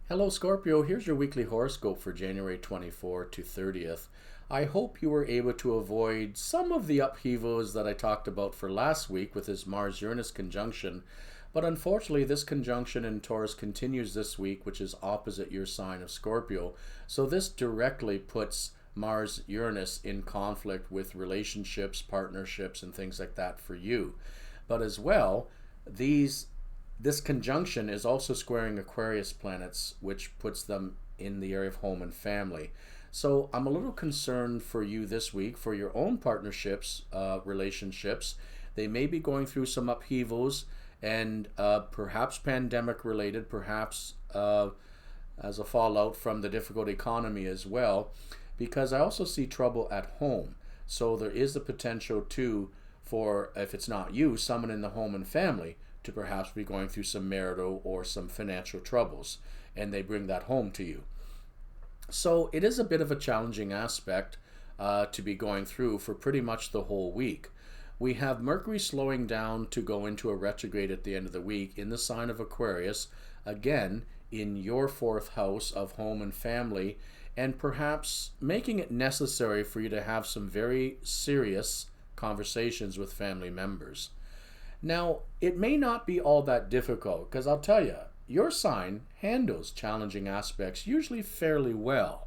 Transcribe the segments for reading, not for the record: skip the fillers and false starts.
Hello Scorpio, here's your weekly horoscope for January 24 to 30th. I hope you were able to avoid some of the upheavals that I talked about for last week with this Mars-Uranus conjunction, but unfortunately this conjunction in Taurus continues this week, which is opposite your sign of Scorpio. So this directly puts Mars-Uranus in conflict with relationships, partnerships, and things like that for you. But as well, this conjunction is also squaring Aquarius planets, which puts them in the area of home and family. So I'm a little concerned for you this week for your own partnerships, relationships. They may be going through some upheavals and perhaps pandemic related, perhaps as a fallout from the difficult economy as well, because I also see trouble at home. So there is the potential too for, if it's not you, someone in the home and family to perhaps be going through some marital or some financial troubles, and they bring that home to you. So it is a bit of a challenging aspect to be going through for pretty much the whole week. We have Mercury slowing down to go into a retrograde at the end of the week in the sign of Aquarius, again in your fourth house of home and family, and perhaps making it necessary for you to have some very serious conversations with family members. Now, it may not be all that difficult, because I'll tell you, your sign handles challenging aspects usually fairly well,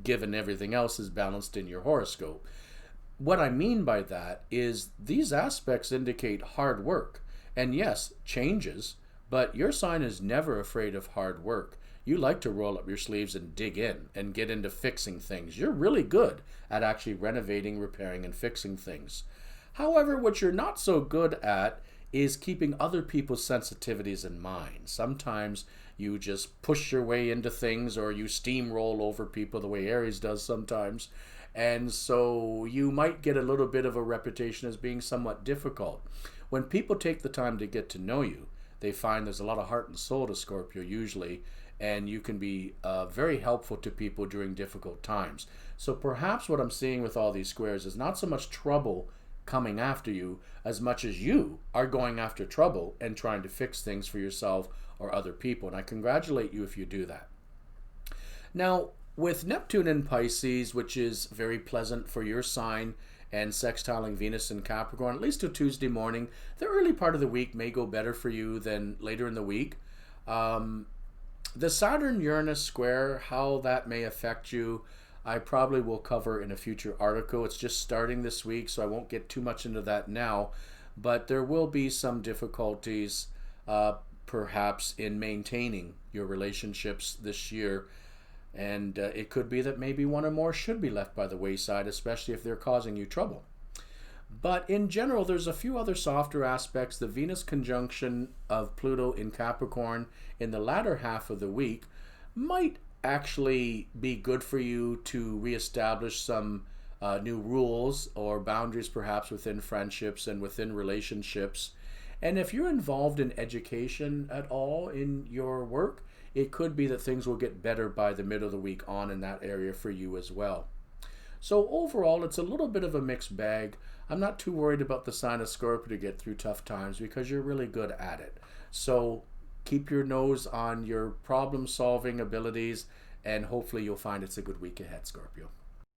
given everything else is balanced in your horoscope. What I mean by that is these aspects indicate hard work, and yes, changes, but your sign is never afraid of hard work. You like to roll up your sleeves and dig in and get into fixing things. You're really good at actually renovating, repairing, and fixing things. However, what you're not so good at is keeping other people's sensitivities in mind. Sometimes you just push your way into things, or you steamroll over people the way Aries does sometimes. And so you might get a little bit of a reputation as being somewhat difficult. When people take the time to get to know you, they find there's a lot of heart and soul to Scorpio usually, and you can be very helpful to people during difficult times. So perhaps what I'm seeing with all these squares is not so much trouble coming after you as much as you are going after trouble and trying to fix things for yourself or other people. And I congratulate you if you do that. Now, with Neptune in Pisces, which is very pleasant for your sign, and sextiling Venus in Capricorn, at least till Tuesday morning, the early part of the week may go better for you than later in the week. The Saturn-Uranus square, how that may affect you, I probably will cover in a future article. It's just starting this week, so I won't get too much into that now. But there will be some difficulties, perhaps, in maintaining your relationships this year. And it could be that maybe one or more should be left by the wayside, especially if they're causing you trouble. But in general, there's a few other softer aspects. The Venus conjunction of Pluto in Capricorn in the latter half of the week might actually be good for you to reestablish some new rules or boundaries perhaps within friendships and within relationships. And if you're involved in education at all in your work, it could be that things will get better by the middle of the week on in that area for you as well. So overall, it's a little bit of a mixed bag. I'm not too worried about the sign of Scorpio to get through tough times because you're really good at it. So keep your nose on your problem-solving abilities, and hopefully you'll find it's a good week ahead, Scorpio.